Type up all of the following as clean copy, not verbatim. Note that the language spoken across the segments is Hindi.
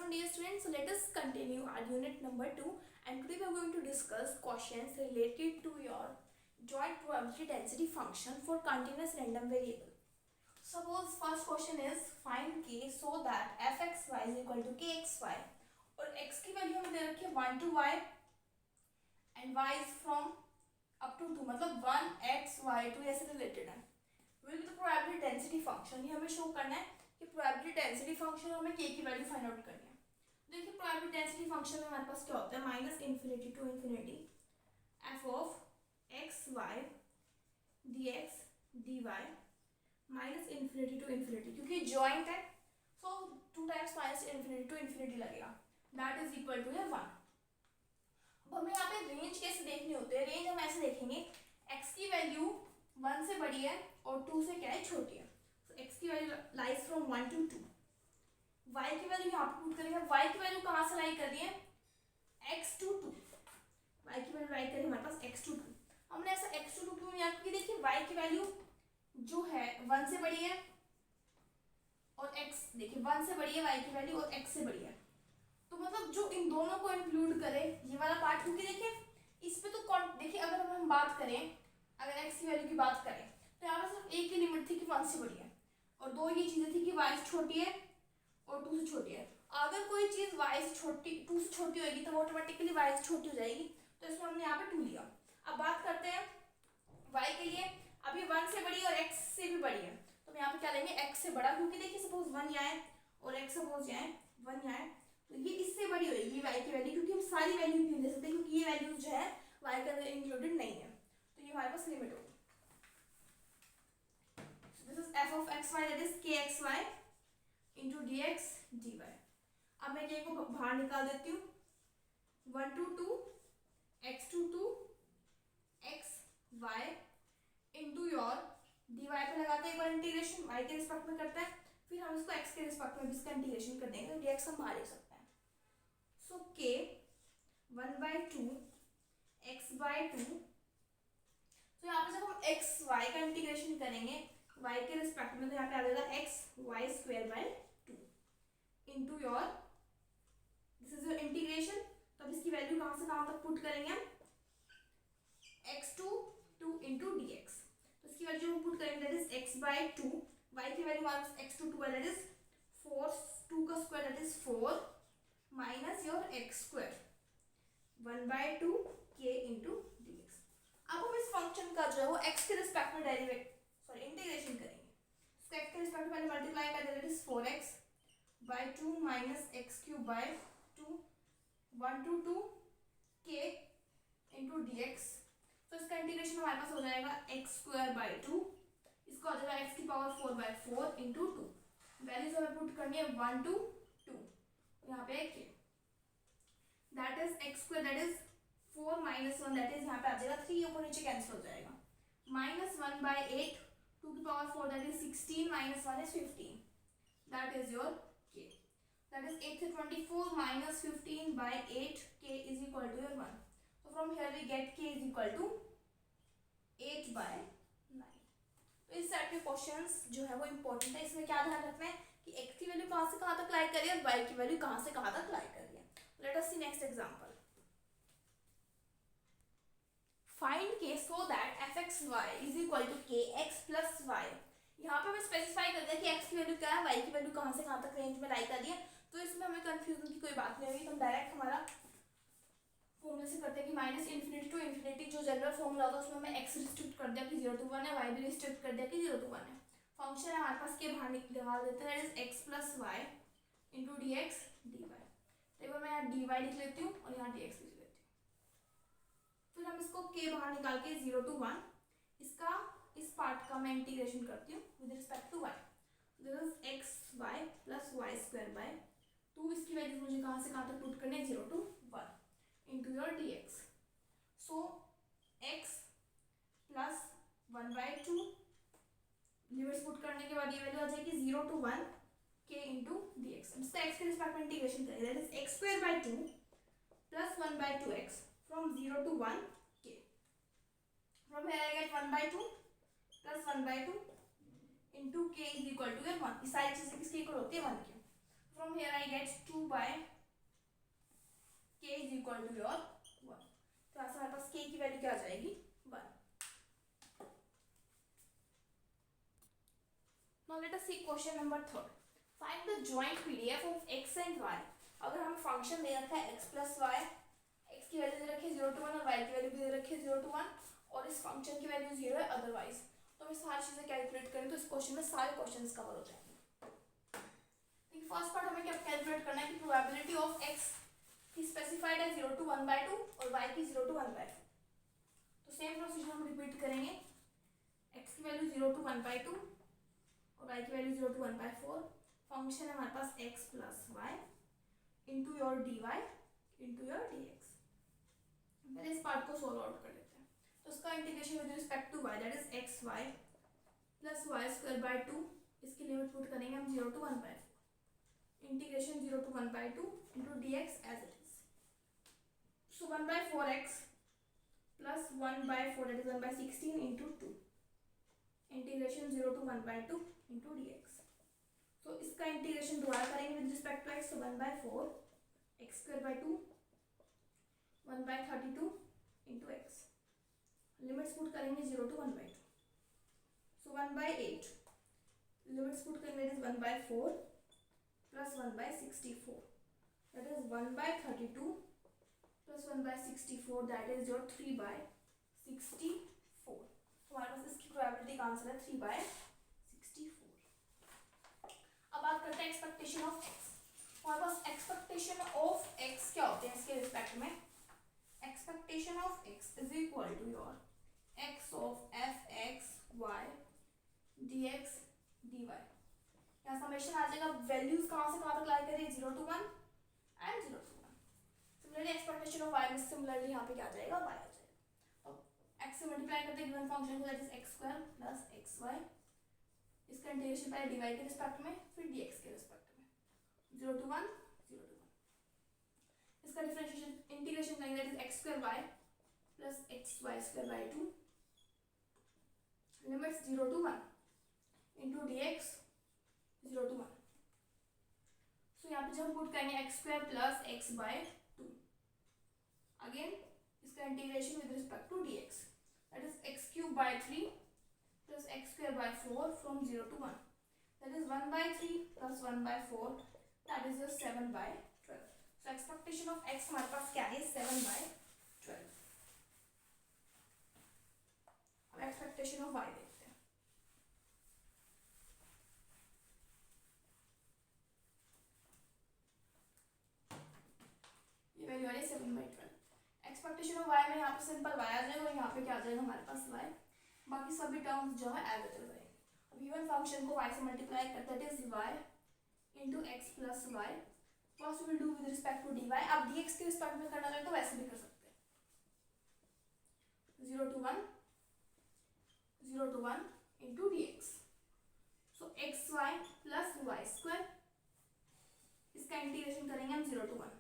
afternoon, dear students. So let us continue our unit number 2, and today we are going to discuss questions related to your joint probability density function for continuous random variable. Suppose first question is find k so that fxy is equal to kxy और x की वैल्यू हमें दे रखी है 1 to y and y is from up to 2, मतलब 1 x y 2 ऐसे रिलेटेड है. Will be the probability density function. ये हमें शो करना है कि प्रोबेबिलिटी डेंसिटी फंक्शन हमें k की वैल्यू फाइंड आउट करनी है. देखिए प्रोबेबिलिटी डेंसिटी फंक्शन में हमारे पास क्या होता है, minus infinity to infinity f of x y d x d y minus infinity to infinity, क्योंकि जॉइंट है so 2 times minus infinity to infinity लगेगा, दैट इज इक्वल टू 1. अब हमें यहाँ पे रेंज कैसे देखनी होती है. रेंज हम ऐसे देखेंगे, x की वैल्यू 1 से बड़ी है और 2 से क्या है, छोटी है. so x की value lies from 1 to 2. y की वैल्यू यहाँ पे पुट करेंगे. y की वैल्यू कहाँ से लाई कर रही है, x to 2. y की वैल्यू लाई करें हमारे पास x to 2. हमने ऐसा x to 2 क्यों लिया, क्योंकि देखिए y की वैल्यू जो है 1 से बड़ी है और x देखिए 1 से बड़ी है y की वैल्यू और x से बड़ी है, तो मतलब जो इन दोनों को इंक्लूड करे ये वाला पार्ट, क्योंकि देखिए इस पे तो देखिए अगर हम बात करें, अगर x की वैल्यू की बात करें तो यहाँ पे सिर्फ एक ही लिमिट थी कि 1 से बड़ी है और दो ये चीजें थी कि y से छोटी है और 2 से छोटी है. अगर कोई चीज y से छोटी 2 से छोटी होगी तो वो ऑटोमेटिकली y से छोटी हो जाएगी, तो इसमें हमने यहाँ पे 2 लिया. अब बात करते हैं y के लिए. अभी 1 से बड़ी और x से भी बड़ी है, तो हम यहाँ पे क्या लेंगे, x से बड़ा, क्योंकि देखिए सपोज 1 यहाँ है और x सपोज यहाँ है 1 यहाँ है, तो ये इससे बड़ी होगी y की वैल्यू, क्योंकि हम सारी वैल्यू नहीं दे सकते क्योंकि ये वैल्यू जो है y के अंदर इंक्लूडेड नहीं है, तो ये हमारे पास लिमिट होगी. This is f of x y, that is kxy into dx dy. अब मैं k को बाहर निकाल देती हूँ. 1 to 2 x to 2 x y into your dy पे लगाते हैं एक बार इंटीग्रेशन, y के रिस्पेक्ट में करते हैं, फिर हम इसको x के रिस्पेक्ट में भी इसका इंटीग्रेशन कर देंगे, तो dx हम बाहर ले सकते हैं. सो k 1/2 x/2. तो यहाँ पे जब हम x y का इंटीग्रेशन करेंगे y के रिस्पेक्ट में, तो यहाँ पे आ जाएगा x y² into your this is your integration. तो अब इसकी वैल्यू कहाँ से कहाँ तक पुट करेंगे हम, x to 2 into dx. तो इसकी वैल्यू हम पुट करेंगे, दैट इज x/2. y की वैल्यू हमारे पास x to 2 है, दैट इज 4, 2 का square that is 4 minus your x², 1/2 k into dx. अब हम इस फंक्शन का जो है वो x के रिस्पेक्ट में इंटीग्रेशन करेंगे. इसको x के रिस्पेक्ट में पहले मल्टीप्लाई कर देते हैं, that is 4x/2 minus x³/2 1 to 2 k into dx. तो इसका इंटीग्रेशन हमारे पास हो जाएगा x²/2, इसको हो जाएगा x की पावर 4/4 into 2. वैल्यूज हमें पुट करनी है 1 to 2, यहाँ पे k, that is x², that is 4 minus 1, that is यहाँ पे आ जाएगा 3, ऊपर नीचे कैंसिल हो जाएगा, माइनस 1/8 2 की power 4, that is 16 minus 1 is 15, that is your k. That is 8 to 24 minus 15/8, k is equal to your 1. So from here we get k is equal to 8/9. तो इस सेट के क्वेश्चंस जो है वो इम्पोर्टेंट है. इसमें क्या ध्यान रखना है कि x की वैल्यू कहाँ से कहाँ तक लाई कर रही है और y की वैल्यू कहाँ से कहाँ तक लाई कर रही है. Let us see next example. Find k so that fxy is equal to kx plus y. यहाँ पे हमें स्पेसिफाई कर दिया कि x की वैल्यू क्या है, y की वैल्यू कहाँ से कहाँ तक रेंज में लाई कर रही है, तो इसमें हमें कंफ्यूजन की कोई बात नहीं होगी. तो हम डायरेक्ट हमारा फॉर्मूला से करते हैं कि माइनस इन्फिनिटी टू इन्फिनिटी जो जनरल फॉर्मूला होता है उसमें हमें x रिस्ट्रिक्ट कर दिया कि 0 to 1 है, y भी रिस्ट्रिक्ट कर दिया कि 0 to 1 है. फंक्शन है हमारे पास के बाहर निकाल देते हैं, that is x plus y into dx dy. तो मैं यहाँ dy लिख लेती हूँ और यहाँ dx लिख लेती हूँ. फिर हम इसको k बाहर निकाल के 0 to 1, इसका इस पार्ट का मैं इंटीग्रेशन करती हूँ with respect to y. This is xy plus y²/2. इसकी वैल्यू मुझे कहाँ से कहाँ तक पुट करनी है, 0 to 1 into your dx. So x plus 1/2 limits put करने के बाद ये वैल्यू आ जाएगी 0 to 1 k into dx. इसका x के रिस्पेक्ट में इंटीग्रेशन करें, that is x²/2 plus 1/2x from 0 to 1 k. From here I get 1/2 plus 1/2 into k is equal to 1. ये सारी चीजें किसके इक्वल होती है, 1 के. From here I get 2 by k is equal to your 1. तो यहाँ से हमारे पास k की वैल्यू क्या आ जाएगी 1. Now let us see question number 3. Find the joint PDF of x and y. अगर हमें फंक्शन दे रखा है x plus y, x की वैल्यू दे रखी है 0 to 1 और y की वैल्यू भी दे रखी है 0 to 1 और इस फंक्शन की वैल्यू 0 है अदरवाइज, तो हमें सारी चीज़ें कैलकुलेट करें तो इस क्वेश्चन में सारे क्वेश्चंस कवर हो जाएंगे. फर्स्ट पार्ट हमें क्या कैलकुलेट करना है कि प्रोबेबिलिटी ऑफ x की स्पेसिफाइड है 0 to 1/2 और y की 0 to 1/4. तो सेम प्रोसीजर हम रिपीट करेंगे. x की वैल्यू 0 to 1/2 और y की वैल्यू 0 to 1/4. फंक्शन है हमारे पास x plus y into your dy into your dx. पहले इस पार्ट को सोल्व आउट कर लेते हैं. तो उसका integration with respect to y, that is xy plus y²/2. इसकी लिमिट पुट करेंगे हम 0 to 1/4. Integration 0 to 1/2 into dx as it is. So 1/4x plus 1/4 that is 1/16 into 2. Integration 0 to 1/2 into dx. तो इसका इंटीग्रेशन दोबारा करेंगे विद रिस्पेक्ट टू x. तो 1/4 x²/2 1/32 into x. Limits put करेंगे 0 to 1/2. सो 1/8 लिमिट्स पुट करेंगे that is 1/4 plus 1/64 that is 1/32 plus 1/64 that is your 3/64. तो हमारे पास इसकी प्रोबेबिलिटी का आंसर है 3/64. अब बात करते हैं एक्सपेक्टेशन ऑफ x. हमारे पास एक्सपेक्टेशन ऑफ x क्या होते हैं इसके रिस्पेक्ट में. Expectation of x is equal to your x of f(x, y) dx dy. यहाँ समेशन आ जाएगा. वैल्यूज कहाँ से कहाँ तक लाई करिए 0 to 1 and 0 to 1. Similarly expectation of y में सिमिलरली यहाँ पे क्या आ जाएगा y आ जाएगा. अब x से मल्टीप्लाई करते हैं गिवन फंक्शन को that is x² plus xy. इसका इंटीग्रेशन पहले dy के रिस्पेक्ट में फिर dx के रिस्पेक्ट में 0 to 1 0 to 1. इसका डिफरेंशिएशन इंटीग्रेशन करेंगे that is x²y plus xy²/2 limits 0 to 1 into dx 0 to 1. So यहाँ पे जब हम पुट करेंगे x² प्लस x/2. अगेन इसका integration with respect to dx that is x³/3 plus x²/4 from 0 to 1 that is 1/3 plus 1/4 that is your 7/12. So expectation of x हमारे पास क्या है 7/12. अब एक्सपेक्टेशन ऑफ y देखते हैं. ये वैल्यू आ रही है 7/12. एक्सपेक्टेशन ऑफ y में यहाँ पे सिंपल y आ जाएगा और यहाँ पे क्या आ जाएगा हमारे पास y. बाकी सभी टर्म्स जो है एज इट इज रहेंगे. अब गिवन फंक्शन को y से मल्टीप्लाई करते हैं that is y into x plus y. First will do with respect to dy. आप dx के रिस्पेक्ट में करना चाहें तो वैसे भी कर सकते हैं. 0 to 1 0 to 1 into dx. So xy plus y². इसका इंटीग्रेशन करेंगे हम 0 to 1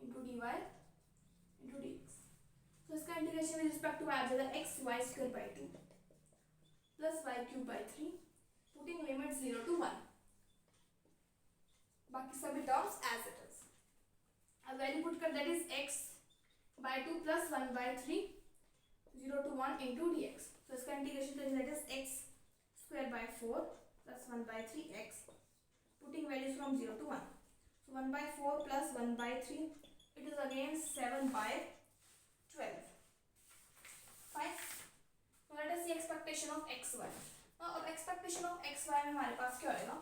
into dy into dx. So इसका इंटीग्रेशन विद रिस्पेक्ट टू आ जाएगा xy²/2 plus y³/3 putting limit 0 to 1. बाकी सभी टर्म्स एज इट इज. अब वैल्यू पुट कर that is x/2 plus 1/3 0 to 1 into dx. So इसका इंटीग्रेशन करेंगे that is x²/4 plus 1/3x putting values from 0 to 1. So 1/4 plus 1/3 it is again 7/12. Fine. So let us see expectation of xy. Now अब expectation of xy में हमारे पास क्या होएगा.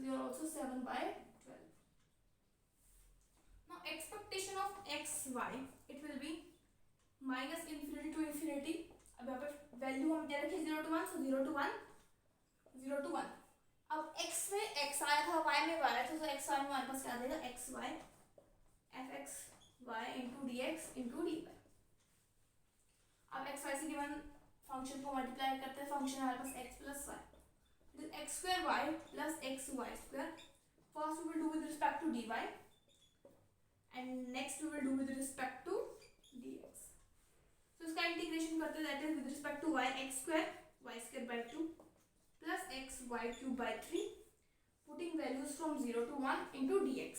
They are also 7/12. Now expectation of xy it will be minus infinity to infinity. अब यहाँ पे वैल्यू हम दे रखे 0 to 1 so 0 to 1 0 to 1. अब x में x आया था y में y आया था तो xy में हमारे पास क्या आ जाएगा xy fxy into dx into dy. अब xy से गिवन फंक्शन को मल्टीप्लाई करते हैं. फंक्शन हमारे पास x plus y x²y plus xy². First we will do with respect to dy and next we will do with respect to integration करते हैं that is with respect to y x square y square by 2 plus x y cube by 3 putting values from 0 to 1 into dx.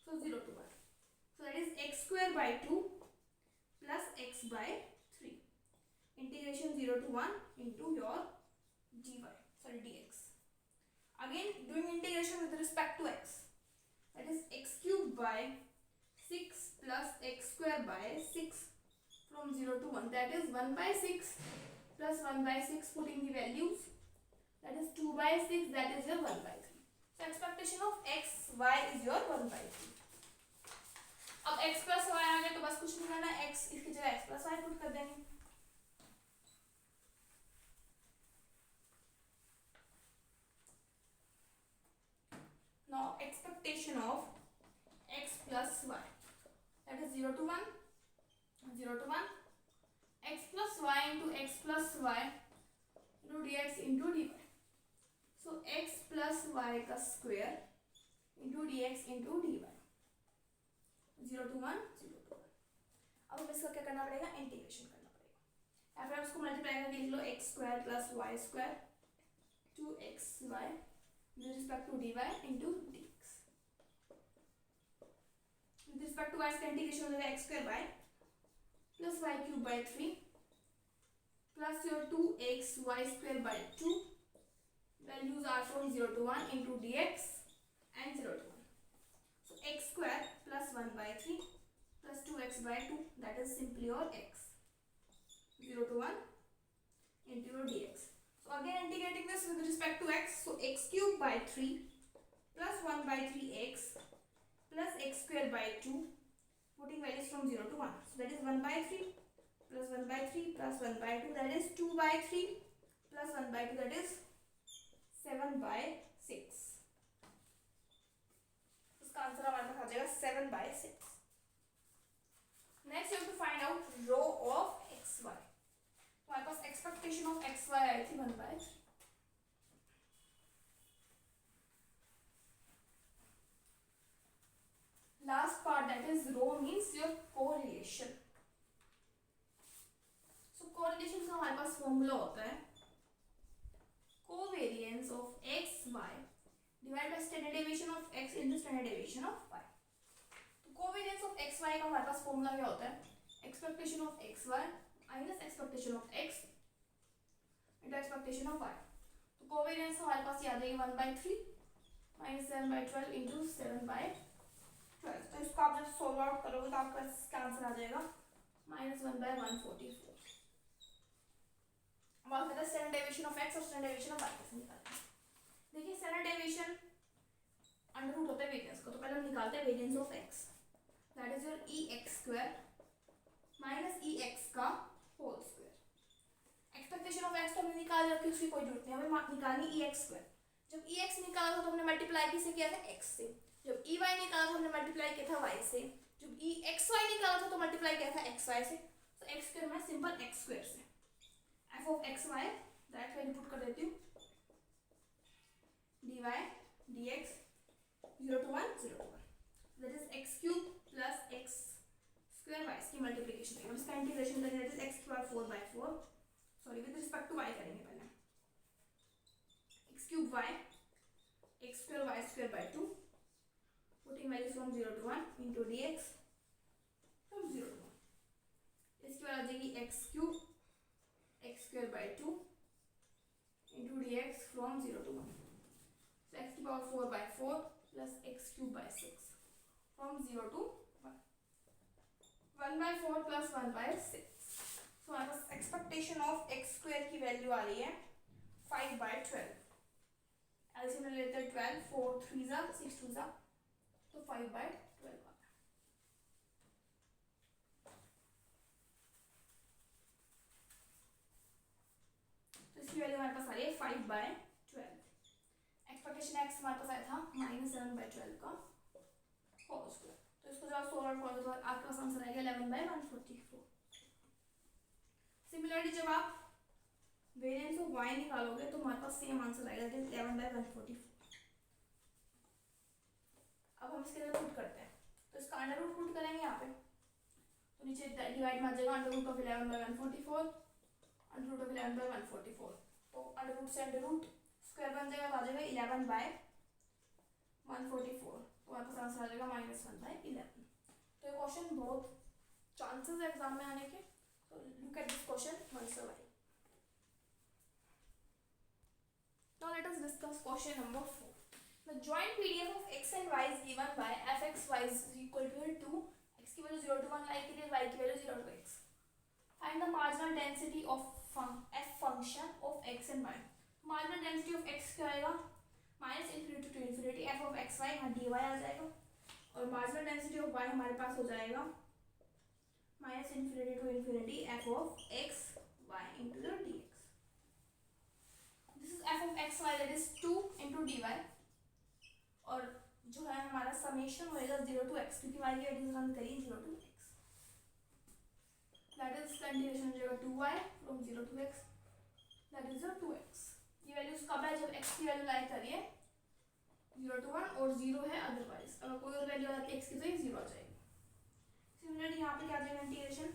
So 0 to 1. So that is x square by 2 plus x by 3. Integration 0 to 1 into your dx. Again doing integration with respect to x. That is x cube by 6 plus x square by 6 from 0 to 1. That is 1 by 6 plus 1 by 6 putting the values. That is 2 by 6. That is your 1 by 3. So expectation of x y is your 1 by 3. अब x plus y आ गया तो बस कुछ नहीं करना, x इसकी जगह x plus y पुट कर देंगे. Now expectation of x plus y, that is 0 to 1, 0 to 1, x plus y into x plus y into dx into dy. So x plus y का square into dx into dy. 0 to 1, 0 to 1. अब हमें इसका क्या करना पड़ेगा, इंटीग्रेशन करना पड़ेगा. या फिर उसको मल्टीप्लाई करके लिख लो x square plus y square 2xy with respect to dy into dx. With respect to y इसका इंटीग्रेशन हो जाएगा x square by plus y cube by 3 plus your 2xy square by 2. Values are from 0 to 1 into dx and 0 to 1. So x square plus 1 by 3 plus 2x by 2, that is simply your x. 0 to 1 into your dx. So again integrating this with respect to x. So x cube by 3 plus 1 by 3x plus x square by 2, putting values from 0 to 1. So that is 1 by 3 plus 1 by 3 plus 1 by 2, that is 2 by 3 plus 1 by 2, that is 7 by 6. इसका आंसर हमारे पास आ जाएगा 7 by 6. Next you have to find out row of xy. तो हमारे पास expectation of xy आई थी 1 by 3. Last part, that is row, means your correlation. So correlation का हमारे पास formula होता है covariance of x y divided by standard deviation of x into standard deviation of y. तो covariance of x y का हमारे पास फॉर्मूला क्या होता है, expectation of x y minus expectation of x into expectation of y. तो covariance हमारे पास याद है 1 by 3 minus 7 by 12 into 7 by 12. तो इसको आप जब सोल्व आउट करोगे तो आपका इसका आंसर आ जाएगा -1 by 144. अब आता है स्टैंडर्ड डेविएशन ऑफ x और स्टैंडर्ड डेविएशन ऑफ y कैसे निकालते हैं. देखिए स्टैंडर्ड डेविएशन अंडर रूट होता है वेरिएंस का, तो पहले हम निकालते हैं variance of x, that is your ex square minus ex का whole square. Expectation of x तो हमने निकाल रखी, उसकी कोई जरूरत नहीं, हमें निकालनी ex स्क्वायर. जब ex निकाला था तो हमने मल्टीप्लाई किससे किया था, x से. जब ey निकाला था हमने मल्टीप्लाई किया था y से. जब exy निकाला था तो मल्टीप्लाई किया था xy से. तो x स्क्वायर में सिंपल x स्क्वायर से f of x y direct value put कर देती हूँ, dy dx 0 to 1 0 to 1, that is x cube plus x square y की मल्टीप्लिकेशन करेंगे. इसका इंटीग्रेशन करेंगे, that is x power 4 by 4, sorry with respect to y करेंगे पहले. x cube y x square y square by 2, putting values from 0 to 1 into dx from 0 to 1. इसकी बाद आ जाएगी x cube x square by 2 into dx from 0 to 1. So x to power 4 by 4 plus x cube by 6 from 0 to 1. 1 by 4 plus 1 by 6. So हमारे पास एक्सपेक्टेशन ऑफ x स्क्वायर की वैल्यू आ रही है 5 by 12. एलसीएम ले लेते हैं 12, 4 3 जा 6 2 जा, तो 5 by 12 आ गया. तो इसकी वैल्यू हमारे पास आ रही है 5 by 12. एक्सपेक्टेशन x हमारे पास आया था -7 by 12 का होल स्क्वायर. तो इसको जब आप सोल्व आउट करोगे तो आपके पास आंसर आएगा 11 by 144. सिमिलरली जब आप वेरिएंस ऑफ y निकालोगे तो हमारे पास सेम आंसर आएगा, दैट इज 11 by 144. अब हम इसके अंदर पुट करते हैं, तो इसका अंडर रूट पुट करेंगे यहाँ पे, तो नीचे डिवाइड में आ जाएगा under root of 11 by 144, under root of 11 by 144, तो अंडर रूट से अंडर रूट स्क्वायर बन जाएगा, तो आ जाएगा 11 बाय 144, तो आपका आंसर आ जाएगा -1 बाय 11। तो ये क्वेश्चन बहुत चांसेस है एग्जाम में आने के, तो look at this question once a while. Now let us discuss question number 4. The joint PDF of x and y is given by fx y is equal to 2, x की वैल्यू 0 to 1 लाई के लिए, y की value 0 to x. Find the marginal density of f function of x and y. Marginal density of x क्या आएगा, -infinity to infinity f of x y, यहाँ dy आ जाएगा, और marginal density of y हमारे पास हो जाएगा -infinity to infinity f of x y into the dx. This is f of x y, that is 2 into dy, और जो है हमारा समेशन होएगा 0 to x, क्योंकि y की वैल्यू हम करिए 0 to x, that is continuation हो जाएगा 2y from 0 to x, that is your 2x. ये वैल्यूज कब है, जब x की वैल्यू लाई करिए 0 to 1 और 0 है अदरवाइज, अगर कोई और वैल्यू आती है x की तो ये 0 आ जाएगी. सिमिलरली यहाँ पे क्या आ जाएगा इंटीग्रेशन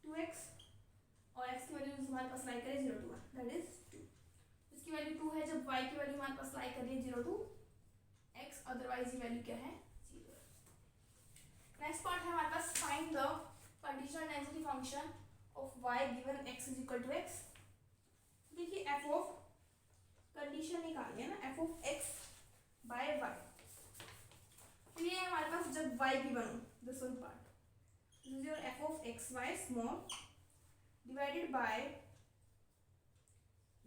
2x और x की वैल्यू हमारे पास लाई करिए 0 to 1, that is 2. इसकी वैल्यू 2 है, जब y की वैल्यू हमारे पास लाई करिए 0 to x, अदरवाइज ये वैल्यू क्या है 0. नेक्स्ट पार्ट है हमारे पास find the conditional density function of y given x is equal to x. देखिए f ऑफ कंडीशन निकालनी है ना, f of x by y, तो ये हमारे पास जब y गिवन हो, this one part, this is your f of x y small divided by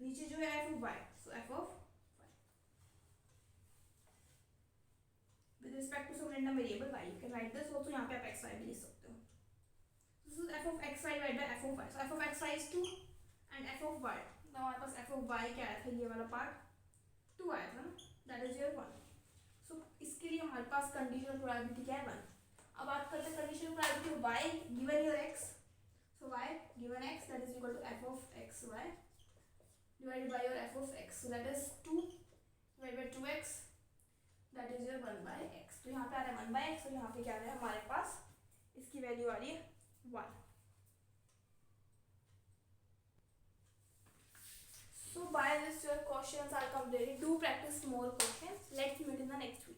नीचे जो है f of y, so f of with respect to some random variable y, you can write this also, यहाँ पे आप x y भी लिख सकते हो. This is f of x y divided by f of y, so f of x y is 2 and f of y, now हमारे पास f of y क्या आया था, ये वाला पार्ट 2 आया था ना, that is your 1. so इसके लिए हमारे पास कंडीशनल प्रोबेबिलिटी क्या है 1. अब बात करते हैं conditional probability of y given your x, so y given x that is equal to f of x y divided by your f of x, so that is 2 divided by 2x, that is your 1 by x. तो यहाँ पे आ रहा है 1 by x और यहाँ पे क्या आ रहा है हमारे पास, इसकी वैल्यू आ रही है 1. So by this your questions are completed. Do practice more questions. Let's meet in the next video.